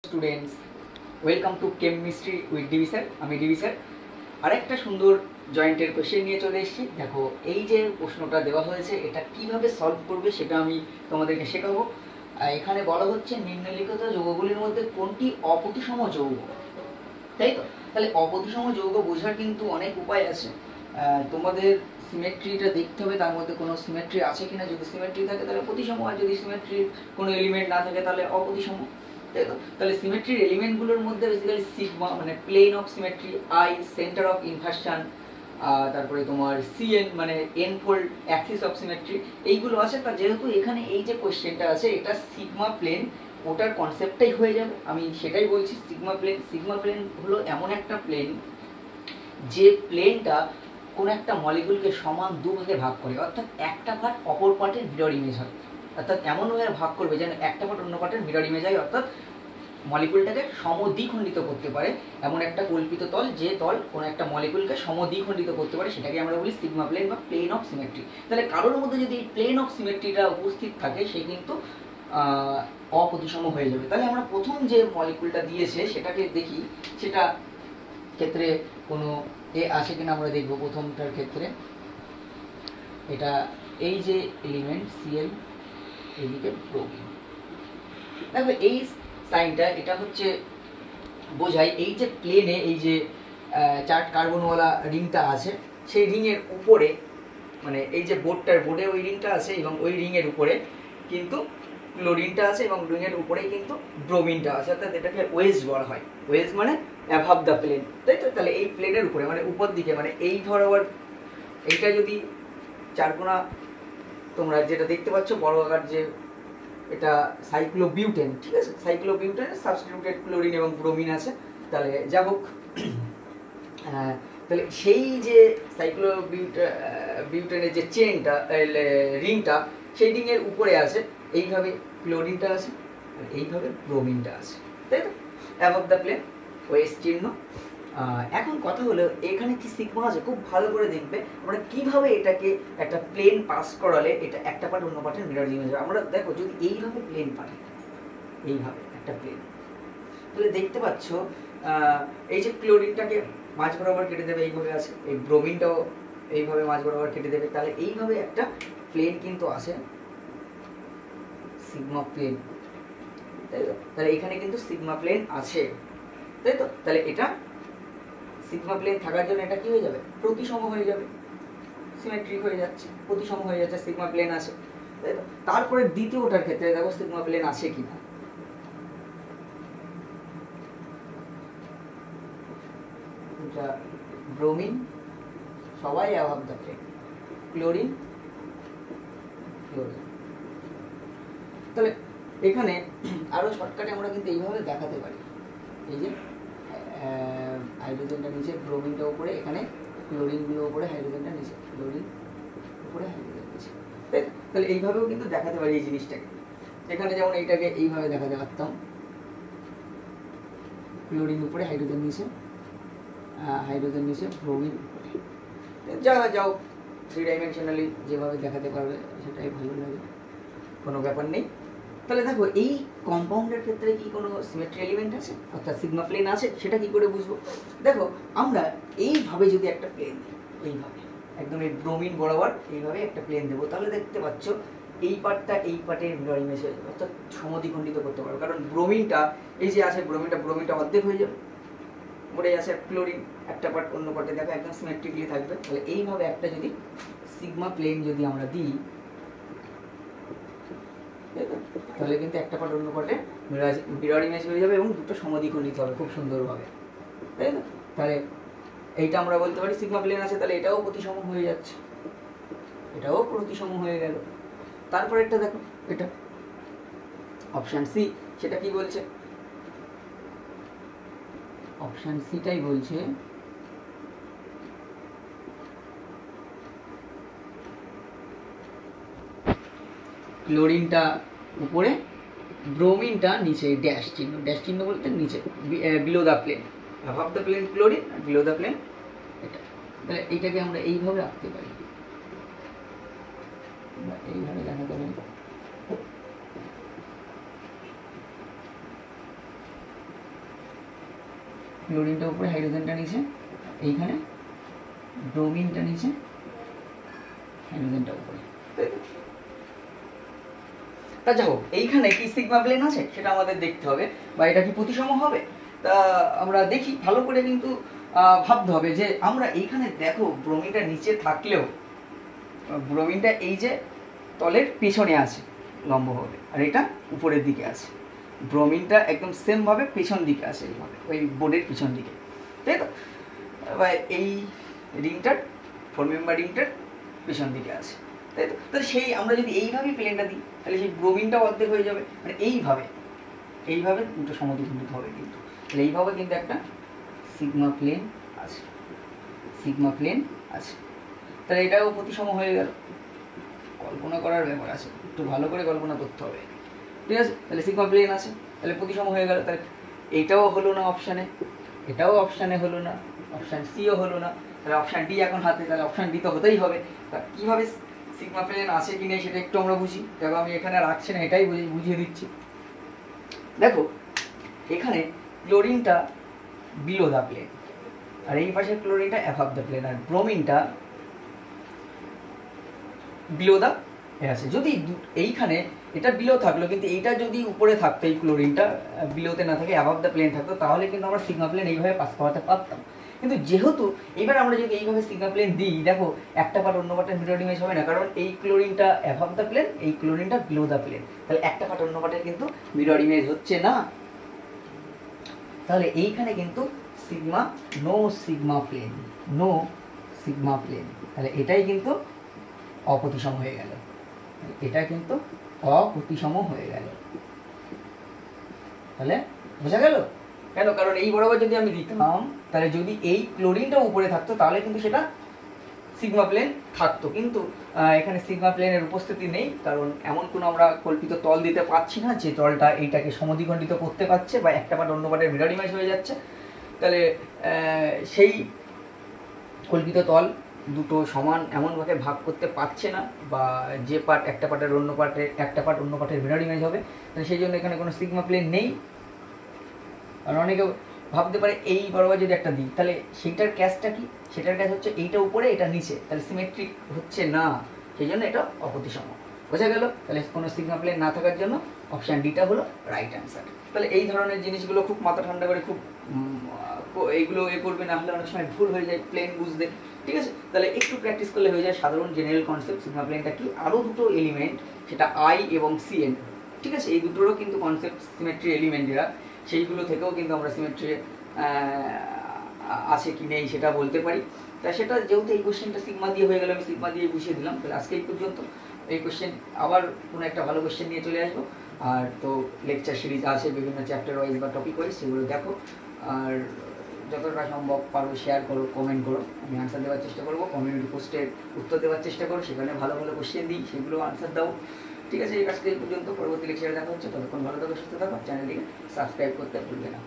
Students, welcome to chemistry with DB sir. আমি DB sir আরেকটা সুন্দর জয়েন্টের কোশ্চেন নিয়ে চলে এসেছি। দেখো, এই যে প্রশ্নটা দেওয়া হয়েছে এটা কিভাবে সলভ করবে সেটা আমি তোমাদেরকে শেখাবো। এখানে বলা হচ্ছে নিম্নলিখিত যৌগগুলির মধ্যে কোনটি অপ্রতিসম যৌগ, তাই তো? তাহলে অপ্রতিসম যৌগ বোঝার কিন্তু অনেক উপায় আছে। তোমাদের সিমেট্রিটা দেখতে হবে, তার মধ্যে কোনো সিমেট্রি আছে কিনা। যদি সিমেট্রি থাকে তাহলে প্রতিসম, আর যদি সিমেট্রির কোনো এলিমেন্ট না থাকে তাহলে অপ্রতিসম, তাই তো? তাহলে সিমেট্রির এলিমেন্টগুলোর মধ্যে বেসিক্যালি সিগমা মানে plane of symmetry, I centre of inversion, তারপরে তোমার সিএন মানে N fold axis of symmetry, এইগুলো আছে। তা যেহেতু এখানে এই যে কোশ্চেনটা আছে এটা সিগমা প্লেন, ওটার কনসেপ্টটাই হয়ে যাবে। আমি সেটাই বলছি। সিগমা প্লেন হলো এমন একটা প্লেন যে প্লেনটা কোনো একটা মলিকুলকে সমান দুভাগে ভাগ করে, অর্থাৎ একটা পার্ট অপর পার্টের মিরর ইমেজ হয়। অর্থাৎ এমনভাবে ভাগ করবে যেন একটা পার্ট অন্য পার্টের মিরর ইমেজ হয়, অর্থাৎ মলিকুলটাকে সমদ্বিখণ্ডিত করতে পারে। এমন একটা কল্পিত তল, যে তল কোনো একটা মলিকুলকে সমদ্বিখণ্ডিত করতে পারে, সেটাকে আমরা বলি সিগমা প্লেন বা প্লেন অফ সিমেট্রি। তাহলে কারোর মধ্যে যদি প্লেন অফ সিমেট্রিটা উপস্থিত থাকে সে কিন্তু অপ্রতিসম হয়ে যাবে। তাহলে আমরা প্রথম যে মলিকুলটা দিয়েছে সেটাকে দেখি, সেটা ক্ষেত্রে কোনো এ আসে কিনা আমরা দেখব। প্রথমটার ক্ষেত্রে এটা এই যে এলিমেন্ট সিএল, এদিকে ব্রোমিন। দেখো এই সাইনটা এটা হচ্ছে বোঝায় এই যে প্লেনে এই যে চার্ট কার্বনওয়ালা রিংটা আছে, সেই রিংয়ের উপরে মানে এই যে বোর্ডে ওই রিংটা আছে এবং ওই রিংয়ের উপরে কিন্তু ক্লোরিনটা আছে এবং রিংয়ের উপরেই কিন্তু ব্রোমিনটা আছে। অর্থাৎ এটাকে ওয়েজ বলা হয়। ওয়েজ মানে অ্যাভাব দ্য প্লেন, তাই তো? তাহলে এই প্লেনের উপরে মানে উপর দিকে, মানে এই ধরো এইটা যদি চারকোনা তোমরা যেটা দেখতে পাচ্ছ বড় আকার, যে এটা সাইক্লোবিউটেন, ঠিক আছে? সাইক্লোবিউটেন সাবস্টিটিউটেড ক্লোরিন এবং ব্রোমিন আছে। তাহলে যা হোক, তাহলে সেই যে সাইক্লোবিউটেনের যে চেনটা রিংটা, সেই রিংয়ের উপরে আছে এইভাবে ক্লোরিনটা আছে, আর এইভাবে ব্রোমিনটা আছে, তাই তো? অ্যাবভ দ্য প্লেন, ওয়েস চিহ্ন। এখন কথা হলো এখানে কি সিগমা আছে, খুব ভালো করে দেখবে আমরা কিভাবে এটাকে একটা প্লেন পাস করালে এটা একটা পার্ট অন্য পার্টের মিরর ইমেজ হবে। আমরা দেখো যদি এইভাবে প্লেন পাঠাই, এইভাবে একটা প্লেন, তাহলে দেখতে পাচ্ছ এই যে ক্লোরিনটাকে মাঝ বরাবর কেটে দেবে, এইভাবে আছে। এই ব্রোমিনটাও এইভাবে মাঝ বরাবর কেটে দেবে। তাহলে এইভাবে একটা প্লেন কিন্তু আছে, সিগমা প্লেন, তাই তো? তাহলে এখানে কিন্তু সিগমা প্লেন আছে, তাই তো? তাহলে এটা সিগমা প্লেন থাকার জন্য এটা কি হয়ে যাবে, প্রতিসম হয়ে যাবে, সিমেট্রিক হয়ে যাচ্ছে, প্রতিসম হয়ে যাচ্ছে, সিগমা প্লেন আছে, তাই তো? তারপরে দ্বিতীয়টার ক্ষেত্রে দেখো সিগমা প্লেন আছে কিনা। এটা ব্রোমিন সবাই অ্যাভাব দ্য প্লেন, ক্লোরিন, তাহলে এখানে আরো শর্টকাটে আমরা কিন্তু এইভাবে দেখাতে পারি। এই যে হাইড্রোজেনটা নিচে, ব্রোমিনটা উপরে, এখানে ক্লোরিনগুলো উপরে, হাইড্রোজেনটা নিচে, ক্লোরিন উপরে, হাইড্রোজেন নিচে, তাহলে এইভাবেও কিন্তু দেখাতে পারি এই জিনিসটাকে। এখানে যেমন এইটাকে এইভাবে দেখাতে পারতাম, ক্লোরিন উপরে, হাইড্রোজেন নিচে, ব্রোমিন উপরে। যাও 3 ডাইমেনশনালি যেভাবে দেখাতে পারবে সেটাই ভালো লাগে, কোনো ব্যাপার নেই। তাহলে দেখো এই কম্পাউন্ডের ক্ষেত্রে কি কোনো সিমেট্রি এলিমেন্ট আছে, অর্থাৎ সিগমা প্লেন আছে, সেটা কি করে বুঝবো? দেখো আমরা এইভাবে যদি একটা প্লেন দিই, এইভাবে একদম এই ব্রোমিন বরাবর এইভাবে একটা প্লেন দেবো, তাহলে দেখতে পাচ্ছ এই পার্টটা এই পার্টের মিরর ইমেজ হয়ে যাবে, অর্থাৎ সমদ্বিখণ্ডিত করতে পারবো। কারণ ব্রোমিনটা এই যে আছে, ব্রোমিনটা অর্ধেক হয়ে যাবে, পড়ে আছে ক্লোরিন, একটা পার্ট অন্য পার্টে দেখো একদম সিমেট্রিকলি থাকবে। তাহলে এইভাবে একটা যদি সিগমা প্লেন যদি আমরা দিই, তাহলে কিন্তু একটা পার্ট অন্য পার্টে মিরর ইমেজ হয়ে যাবে এবং দুটো সমদ্বিখণ্ডিত হবে খুব সুন্দরভাবে, তাই না? তাহলে এইটা আমরা বলতে পারি সিগমা প্লেন আছে, তাহলে এটাও প্রতিসম হয়ে যাচ্ছে, এটাও প্রতিসম হয়ে গেল। তারপর একটা দেখো, এটা অপশন সি, সেটা কি বলছে? অপশন সিটাই বলছে ক্লোরিনটা উপরে, ব্রোমিনটা নিচে, ড্যাশ চিহ্ন বলতে নিচে, below the plane, above the plane chlorine, below the plane এটা। তাহলে এইটাকে আমরা এইভাবে আঁকতে পারি, এইভাবে দেখাতে পারি। ক্লোরিনটা উপরে, হাইড্রোজেনটা নিচে, এইখানে ব্রোমিনটা নিচে, হাইড্রোজেনটা উপরে, তাই তো? তা যাই হোক, এইখানে কি সিগমা প্লেন আছে সেটা আমাদের দেখতে হবে, বা এটা কি প্রতিসম হবে। তা আমরা দেখি ভালো করে, কিন্তু ভাবতে হবে যে আমরা এইখানে দেখো ব্রোমিনটা নিচে থাকলেও ব্রোমিনটা এই যে তলের পিছনে আছে লম্বভাবে, আর এটা উপরের দিকে আছে। ব্রোমিনটা একদম সেমভাবে পিছন দিকে আছে, এইভাবে ওই বোর্ডের পিছন দিকে, তাই তো? এবার এই রিংটার 4 মেম্বার রিংটার পিছন দিকে আছে, তাই তো? তাহলে সেই আমরা যদি এইভাবেই প্লেনটা দিই তাহলে সেই ব্রোমিনটাও অর্ধেক হয়ে যাবে, মানে এইভাবে দুটো সমদ্বিখণ্ডিত হবে। কিন্তু তাহলে এইভাবে কিন্তু একটা সিগমা প্লেন আছে, সিগমা প্লেন আছে। তাহলে এটাও প্রতিসম হয়ে গেল। কল্পনা করার ব্যাপার আছে, একটু ভালো করে কল্পনা করতে হবে, ঠিক আছে? তাহলে সিগমা প্লেন আছে, তাহলে প্রতিসম হয়ে গেল। তাহলে এইটাও হলো না অপশানে, এটাও অপশানে হলো না, অপশান সিও হলো না, তাহলে অপশান ডি এখন হাতে, তাহলে অপশান ডি তো হতেই হবে। তা কীভাবে সিগমা প্লেন আছে কি নেই সেটা একটু আমরা বুঝি। দেখো আমি এখানে রাখছি না, এটাই বুঝিয়ে দিচ্ছি। দেখো এখানে ক্লোরিনটা বিলো দ্য প্লেন, আর এই পাশে ক্লোরিনটা অ্যাভাব দ্য প্লেন, আর ব্রোমিনটা বিলো দ্য আছে। যদি এইখানে এটা বিলো থাকলো, কিন্তু এইটা যদি উপরে থাকতো, এই ক্লোরিনটা বিলোতে না থাকে, অ্যাভাব দ্য প্লেন থাকতো, তাহলে কিন্তু আমরা সিগমা প্লেন এইভাবে পাস করাতে পারতাম। কিন্তু যেহেতু এবার আমরা যদি এইভাবে সিগমা প্লেন দিই, দেখো একটা পার্ট অন্য পার্টের মিরর ইমেজ হবে না, কারণ এই ক্লোরিনটা অ্যাভাব দ্য প্লেন, এই ক্লোরিনটা বিলো দ্য প্লেন, তাহলে একটা পার্ট অন্য পার্টের কিন্তু মিরর ইমেজ হচ্ছে না। তাহলে এইখানে কিন্তু sigma no sigma plane, no sigma plane, তাহলে এটাই কিন্তু অপ্রতিসম হয়ে গেল, এটা কিন্তু অপ্রতিসম হয়ে গেল। তাহলে বোঝা গেল কেন? কারণ এই বরাবর যদি আমি দিতাম, তাহলে যদি এই ক্লোরিনটা উপরে থাকতো তাহলে কিন্তু সেটা সিগমা প্লেন থাকতো, কিন্তু এখানে সিগমা প্লেনের উপস্থিতি নেই, কারণ এমন কোনো আমরা কল্পিত তল দিতে পারছি না যে তলটা এইটাকে সমদ্বিখণ্ডিত করতে পারছে বা একটা পার্ট অন্য পার্টের মিরর ইমেজ হয়ে যাচ্ছে। তাহলে সেই কল্পিত তল দুটো সমান এমনভাবে ভাগ করতে পারছে না, বা যে পার্ট একটা পার্টের অন্য পার্টের, একটা পার্ট অন্য পার্টের মিরর ইমেজ হবে, তাহলে সেই জন্য এখানে কোনো সিগমা প্লেন নেই। আর অনেকে ভাবতে পারে এই বরাবর যদি একটা দিই তাহলে সেইটার ক্যাচটা কি, সেটার ক্যাচ হচ্ছে এইটা উপরে এটা নিচে, তাহলে সিমেট্রিক হচ্ছে না, সেই জন্য এটা অপ্রতিসম। বোঝা গেল? তাহলে কোনো সিগমা প্লেন না থাকার জন্য অপশান ডিটা হলো রাইট অ্যান্সার। তাহলে এই ধরনের জিনিসগুলো খুব মাথা ঠান্ডা করে, খুব এইগুলো করবে, না হলে অনেক সময় ভুল হয়ে যায় প্লেন বুঝতে, ঠিক আছে? তাহলে একটু প্র্যাকটিস করলে হয়ে যায় সাধারণ জেনারেল কনসেপ্ট। সিগমা প্লেনটা কি, আরও দুটো এলিমেন্ট, সেটা আই এবং সিএন, ঠিক আছে? এই দুটোরও কিন্তু কনসেপ্ট সিমেট্রি এলিমেন্ট যেটা, সেইগুলো থেকেও কিন্তু আমরা সিমেট্রি আছে কি নেই সেটা বলতে পারি। তা সেটা যেহেতু এই কোশ্চেনটা সিগমা দিয়ে হয়ে গেল, আমি সিগমা দিয়ে বুঝিয়ে দিলাম। তাহলে আজকে এই পর্যন্ত। এই কোশ্চেন আবার কোনো একটা ভালো কোশ্চেন নিয়ে চলে আসবো। আর তো লেকচার সিরিজ আছে বিভিন্ন চ্যাপ্টার ওয়াইজ বা টপিক ওয়াইজ, সেগুলো দেখো, আর যতটা সম্ভব পারো শেয়ার করো, কমেন্ট করো, আমি আনসার দেওয়ার চেষ্টা করবো। কমিউনিটি পোস্টের উত্তর দেওয়ার চেষ্টা করো, সেখানে ভালো ভালো কোশ্চেন দিই, সেগুলো আনসার দাও, ঠিক আছে? এই আজকে এই পর্যন্ত। পরবর্তী লেকচারে দেখা হচ্ছে, ততক্ষণ ভালো থাকো, সুস্থ থাকো, চ্যানেলটিকে সাবস্ক্রাইব করতে ভুলবে না।